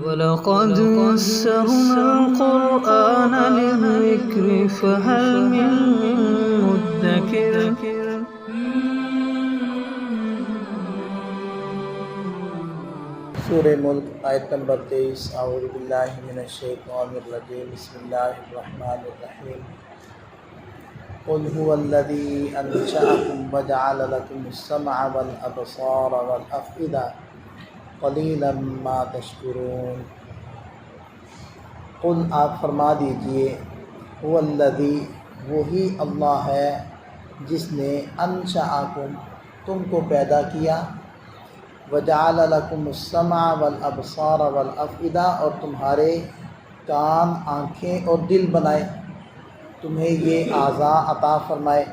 وَلَقَدْ يَسَّرْنَا الْقُرْآنَ لِلذِّكْرِ فَهَلْ مِن مُّدَّكِرٍ سورہ ملک آیت نمبر 23 اعوذ باللہ من الشیطان الرجیم بسم اللہ الرحمن الرحیم قل هو الذی انشأکم وجعل لکم السمع والابصار والافئدہ قلیلا ما تشکرون۔ قل آپ فرما دیجئے هو الذی وہی اللہ ہے جس نے انشأکم تم کو پیدا کیا، وجعل لکم السمع والابصار والافئدہ اور تمہارے کان، آنکھیں اور دل بنائے، تمہیں یہ اعضاء عطا فرمائے۔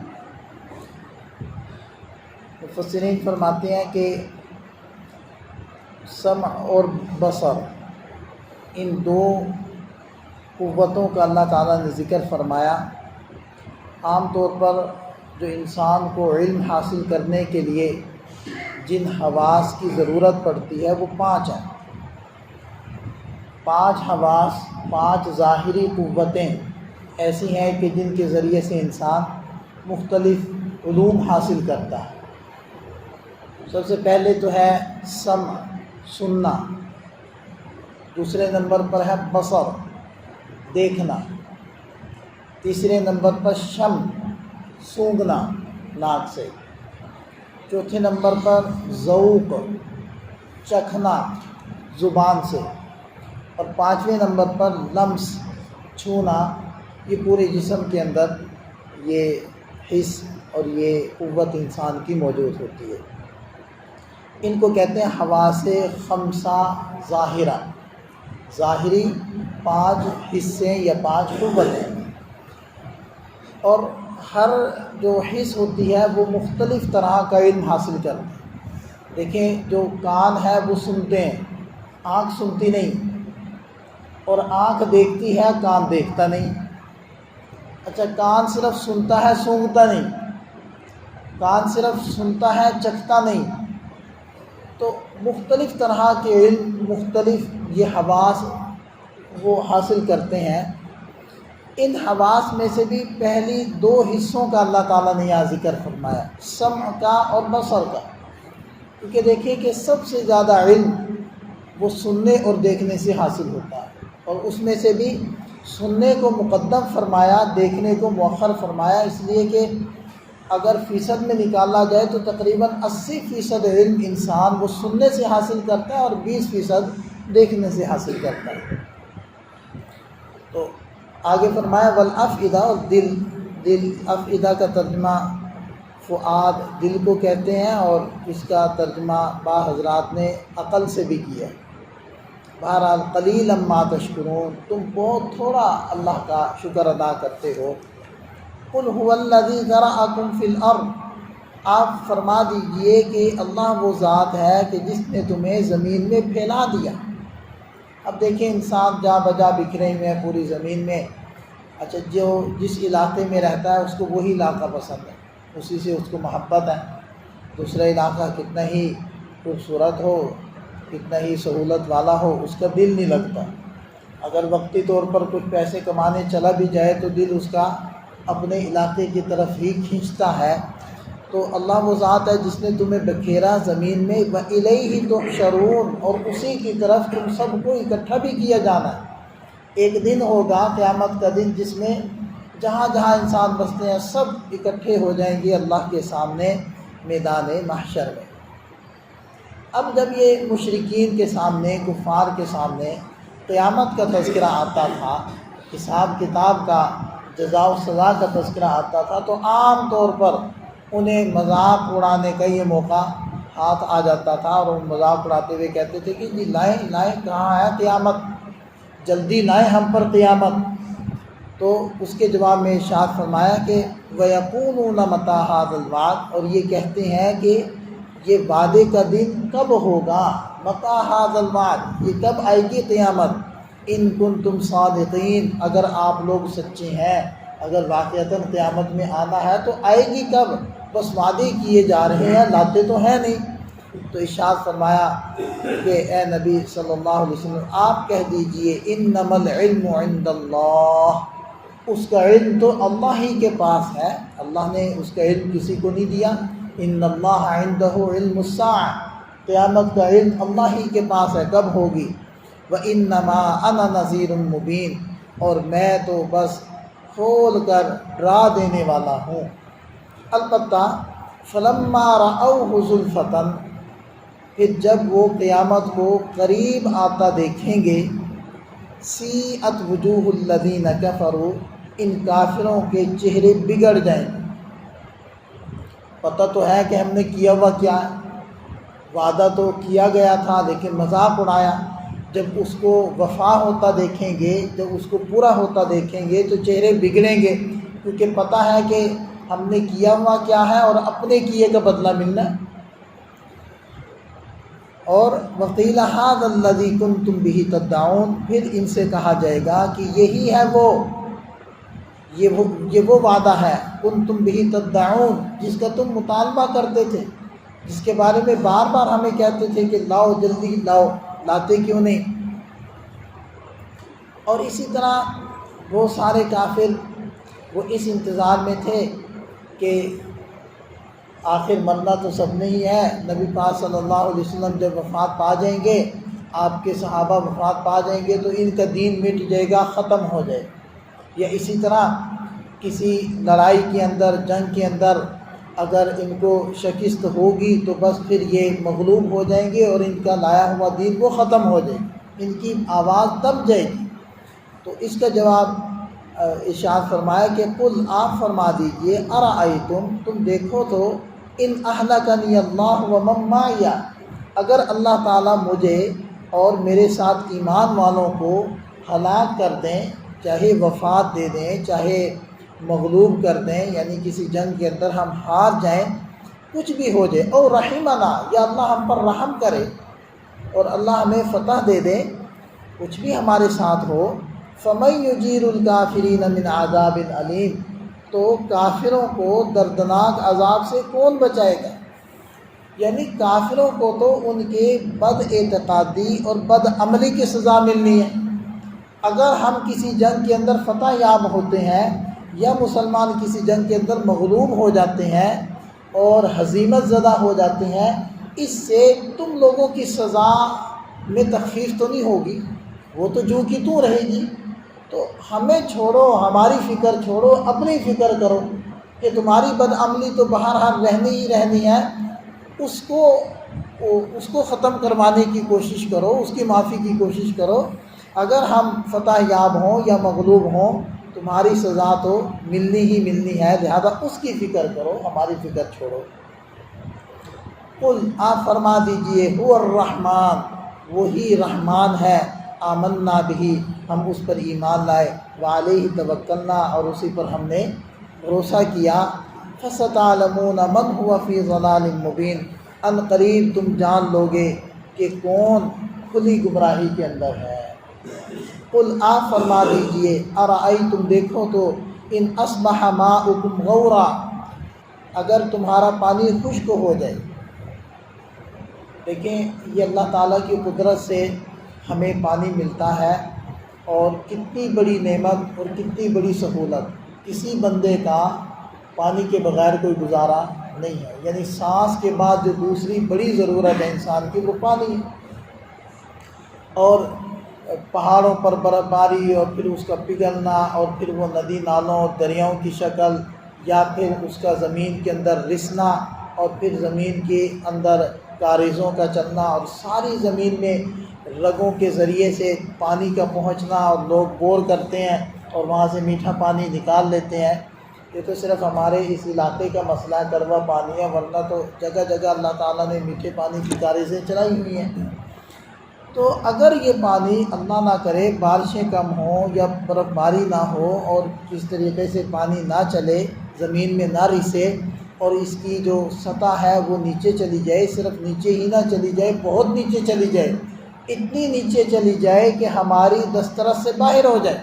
مفسرین فرماتے ہیں کہ سمع اور بصر ان دو قوتوں کا اللہ تعالیٰ نے ذکر فرمایا۔ عام طور پر جو انسان کو علم حاصل کرنے کے لیے جن حواس کی ضرورت پڑتی ہے وہ 5 ہیں۔ 5 حواس، 5 ظاہری قوتیں ایسی ہیں کہ جن کے ذریعے سے انسان مختلف علوم حاصل کرتا ہے۔ سب سے پہلے تو ہے سمع، سننا، دوسرے نمبر پر ہے بصر، دیکھنا، تیسرے نمبر پر شم، سونگھنا ناک سے، چوتھے نمبر پر ذوق، چکھنا زبان سے، اور 5ویں نمبر پر لمس، چھونا۔ یہ پورے جسم کے اندر یہ حس اور یہ قوت انسان کی موجود ہوتی ہے۔ ان کو کہتے ہیں حواس 5 ظاہرہ، ظاہری 5 حصے یا 5 قوتیں۔ اور ہر جو حس ہوتی ہے وہ مختلف طرح کا علم حاصل کرتے ہیں۔ دیکھیں جو کان ہے وہ سنتے ہیں، آنکھ سنتی نہیں، اور آنکھ دیکھتی ہے، کان دیکھتا نہیں۔ اچھا، کان صرف سنتا ہے، سونگھتا نہیں، کان صرف سنتا ہے، چکھتا نہیں۔ تو مختلف طرح کے علم، مختلف یہ حواس وہ حاصل کرتے ہیں۔ ان حواس میں سے بھی پہلی 2 حصوں کا اللہ تعالیٰ نے یہاں ذکر فرمایا، سمع کا اور بصر کا، کیونکہ دیکھیں کہ سب سے زیادہ علم وہ سننے اور دیکھنے سے حاصل ہوتا ہے، اور اس میں سے بھی سننے کو مقدم فرمایا، دیکھنے کو مؤخر فرمایا، اس لیے کہ اگر فیصد میں نکالا جائے تو تقریباً 80% علم انسان وہ سننے سے حاصل کرتا ہے اور 20% دیکھنے سے حاصل کرتا ہے۔ تو آگے فرمایا والافئدہ، اور دل افئدہ کا ترجمہ فؤاد دل کو کہتے ہیں، اور اس کا ترجمہ بعض حضرات نے عقل سے بھی کیا۔ بہرحال قلیلا ما تشکرون، تم بہت تھوڑا اللہ کا شکر ادا کرتے ہو۔ قل هو الذی ذرأکم فی الارض، آپ فرما دیجئے کہ اللہ وہ ذات ہے کہ جس نے تمہیں زمین میں پھیلا دیا۔ اب دیکھیں انسان جا بجا بکھرے ہوئے ہیں پوری زمین میں۔ اچھا، جو جس علاقے میں رہتا ہے اس کو وہی علاقہ پسند ہے، اسی سے اس کو محبت ہے۔ دوسرا علاقہ کتنا ہی خوبصورت ہو، کتنا ہی سہولت والا ہو، اس کا دل نہیں لگتا۔ اگر وقتی طور پر کچھ پیسے کمانے چلا بھی جائے تو دل اس کا اپنے علاقے کی طرف ہی کھینچتا ہے۔ تو اللہ وہ ذات ہے جس نے تمہیں بکھیرا زمین میں، وَإِلَيْهِ تُحْشَرُونَ، اور اسی کی طرف تم سب کو اکٹھا بھی کیا جانا ہے۔ ایک دن ہوگا قیامت کا دن جس میں جہاں جہاں انسان بستے ہیں سب اکٹھے ہو جائیں گے اللہ کے سامنے میدان محشر میں۔ اب جب یہ مشرکین کے سامنے، کفار کے سامنے قیامت کا تذکرہ آتا تھا، حساب کتاب کا، جزا و سزا کا تذکرہ آتا تھا، تو عام طور پر انہیں مذاق اڑانے کا یہ موقع ہاتھ آ جاتا تھا، اور وہ مذاق اڑاتے ہوئے کہتے تھے کہ جی لائیں کہاں ہے قیامت، جلدی لائیں ہم پر قیامت۔ تو اس کے جواب میں ارشاد فرمایا کہ وَيَقُولُونَ مَتَىٰ هَٰذَا الْوَعْدُ، اور یہ کہتے ہیں کہ یہ وعدے کا دن کب ہوگا، مَتَىٰ هَٰذَا الْوَعْدُ، یہ کب آئے گی قیامت، ان کنتم صادقین، اگر آپ لوگ سچے ہیں، اگر واقعتاً قیامت میں آنا ہے تو آئے گی کب، بس وعدے کیے جا رہے ہیں، لاتے تو ہیں نہیں۔ تو ارشاد فرمایا کہ اے نبی صلی اللہ علیہ وسلم آپ کہہ دیجئے انما العلم عند اللہ، اس کا علم تو اللہ ہی کے پاس ہے، اللہ نے اس کا علم کسی کو نہیں دیا۔ ان اللہ عنده علم الساعہ، قیامت کا علم اللہ ہی کے پاس ہے کب ہوگی۔ وَإِنَّمَا أَنَا نَذِيرٌ مُبِينٌ، اور میں تو بس کھول کر ڈرا دینے والا ہوں۔ البتہ فَلَمَّا رَأَوْهُ زُلْفَةً، پھر جب وہ قیامت کو قریب آتا دیکھیں گے، سیئت وجوہ الذین کفروا، ان کافروں کے چہرے بگڑ جائیں گے۔ پتہ تو ہے کہ ہم نے کیا ہوا کیا ہے، وعدہ تو کیا گیا تھا لیکن مذاق اڑایا۔ جب اس کو وفا ہوتا دیکھیں گے، جب اس کو پورا ہوتا دیکھیں گے تو چہرے بگڑیں گے، کیونکہ پتہ ہے کہ ہم نے کیا ہوا کیا ہے اور اپنے کیے کا بدلہ ملنا ہے۔ اور وَقِيلَ هَذَا الَّذِي كُنْتُمْ بِهِ تَدَّعُونَ، پھر ان سے کہا جائے گا کہ یہی ہے یہ وہ وعدہ ہے كُنْتُمْ بِهِ تَدَّعُونَ، جس کا تم مطالبہ کرتے تھے، جس کے بارے میں بار بار ہمیں کہتے تھے کہ لاؤ جلدی لاؤ، لاتے کیوں نہیں۔ اور اسی طرح وہ سارے کافر وہ اس انتظار میں تھے کہ آخر مرنا تو سب نے ہی ہے، نبی پاک صلی اللہ علیہ وسلم جب وفات پا جائیں گے، آپ کے صحابہ وفات پا جائیں گے تو ان کا دین مٹ جائے گا، ختم ہو جائے گا۔ یا اسی طرح کسی لڑائی کے اندر، جنگ کے اندر اگر ان کو شکست ہوگی تو بس پھر یہ مغلوب ہو جائیں گے اور ان کا لایا ہوا دین وہ ختم ہو جائے گا، ان کی آواز دب جائے گی۔ تو اس کا جواب ارشاد فرمایا کہ قل، آپ فرما دیجئے، ارأیتم، تم دیکھو تو، ان اہلکنی اللہ ومن معی، اگر اللہ تعالیٰ مجھے اور میرے ساتھ ایمان والوں کو ہلاک کر دیں، چاہے وفات دے دیں، چاہے مغلوب کر دیں، یعنی کسی جنگ کے اندر ہم ہار جائیں، کچھ بھی ہو جائے، او رحمنا، یا اللہ ہم پر رحم کرے اور اللہ ہمیں فتح دے دے، کچھ بھی ہمارے ساتھ ہو، فَمَن يُجِيرُ الْكَافِرِينَ مِنْ عَذَابٍ أَلِيمٍ، تو کافروں کو دردناک عذاب سے کون بچائے گا۔ یعنی کافروں کو تو ان کے بد اعتقادی اور بد عملی کی سزا ملنی ہے۔ اگر ہم کسی جنگ کے اندر فتح یاب ہوتے ہیں یا مسلمان کسی جنگ کے اندر مغلوب ہو جاتے ہیں اور ہزیمت زدہ ہو جاتے ہیں، اس سے تم لوگوں کی سزا میں تخفیف تو نہیں ہوگی، وہ تو جو کی تو رہے گی۔ تو ہمیں چھوڑو، ہماری فکر چھوڑو، اپنی فکر کرو کہ تمہاری بدعملی تو بہرحال رہنی ہی رہنی ہے، اس کو ختم کروانے کی کوشش کرو، اس کی معافی کی کوشش کرو۔ اگر ہم فتح یاب ہوں یا مغلوب ہوں، تمہاری سزا تو ملنی ہی ملنی ہے، لہذا اس کی فکر کرو، ہماری فکر چھوڑو۔ قل، آپ فرما دیجئے، هو الرحمن، وہی رحمان ہے، آمنا بہ، ہم اس پر ایمان لائے، وعلیہ توکلنا، اور اسی پر ہم نے بھروسہ کیا۔ فستعلمون من هو فی ضلال مبین، ان قریب تم جان لوگے کہ کون کھلی گمراہی کے اندر ہے۔ قل، آپ فرما دیجئے، ارأیتم، دیکھو تو، ان اصبح ماؤکم غورا، اگر تمہارا پانی خشک ہو جائے۔ دیکھیں یہ اللہ تعالیٰ کی قدرت سے ہمیں پانی ملتا ہے، اور کتنی بڑی نعمت اور کتنی بڑی سہولت، کسی بندے کا پانی کے بغیر کوئی گزارا نہیں ہے۔ یعنی سانس کے بعد جو دوسری بڑی ضرورت ہے انسان کی، وہ پانی ہے۔ اور پہاڑوں پر برف باری اور پھر اس کا پگھلنا، اور پھر وہ ندی نالوں اور دریاؤں کی شکل، یا پھر اس کا زمین کے اندر رسنا، اور پھر زمین کے اندر کاریزوں کا چلنا، اور ساری زمین میں رگوں کے ذریعے سے پانی کا پہنچنا، اور لوگ بور کرتے ہیں اور وہاں سے میٹھا پانی نکال لیتے ہیں۔ یہ تو صرف ہمارے اس علاقے کا مسئلہ ہے، کڑوا پانی ہے، ورنہ تو جگہ جگہ اللہ تعالیٰ نے میٹھے پانی کی کاریزیں چلائی ہوئی ہیں۔ تو اگر یہ پانی اللہ نہ کرے بارشیں کم ہوں یا برف باری نہ ہو، اور اس طریقے سے پانی نہ چلے، زمین میں نہ رسے، اور اس کی جو سطح ہے وہ نیچے چلی جائے، صرف نیچے ہی نہ چلی جائے، بہت نیچے چلی جائے، اتنی نیچے چلی جائے کہ ہماری دسترس سے باہر ہو جائے،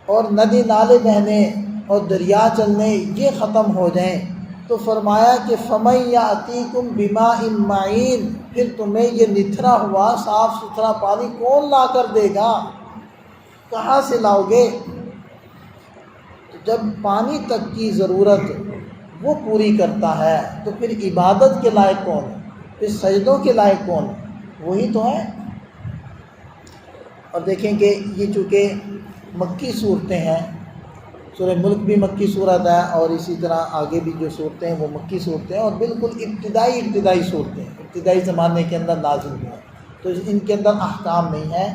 اور ندی نالے بہنے اور دریا چلنے یہ ختم ہو جائیں، تو فرمایا کہ فَمَن يَأْتِيكُم بِمَاءٍ مَّعِينٍ، پھر تمہیں یہ نتھرا ہوا صاف ستھرا پانی کون لا کر دے گا، کہاں سے لاؤ گے؟ تو جب پانی تک کی ضرورت وہ پوری کرتا ہے تو پھر عبادت کے لائق کون ہے، پھر سجدوں کے لائق کون ہے؟ وہی تو ہے۔ اور دیکھیں کہ یہ چونکہ مکی صورتیں ہیں، سورہ ملک بھی مکی صورت ہے، اور اسی طرح آگے بھی جو صورتیں ہیں وہ مکی صورتیں ہیں، اور بالکل ابتدائی صورتیں ہیں، ابتدائی زمانے کے اندر نازل ہوئی ہیں، تو ان کے اندر احکام نہیں ہیں،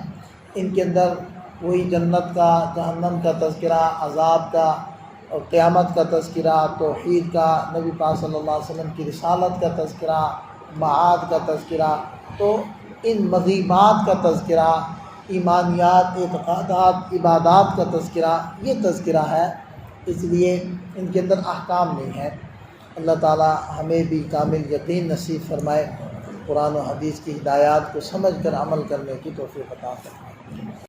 ان کے اندر وہی جنت کا، جہنم کا تذکرہ، عذاب کا اور قیامت کا تذکرہ، توحید کا، نبی پاک صلی اللہ علیہ وسلم کی رسالت کا تذکرہ، معاد کا تذکرہ، تو ان مغیبات کا تذکرہ، ایمانیات، اعتقادات، عبادات کا تذکرہ، یہ تذکرہ ہے، اس لیے ان کے اندر احکام نہیں ہے۔ اللہ تعالی ہمیں بھی کامل یقین نصیب فرمائے، قرآن و حدیث کی ہدایات کو سمجھ کر عمل کرنے کی توفیق عطا فرمائے۔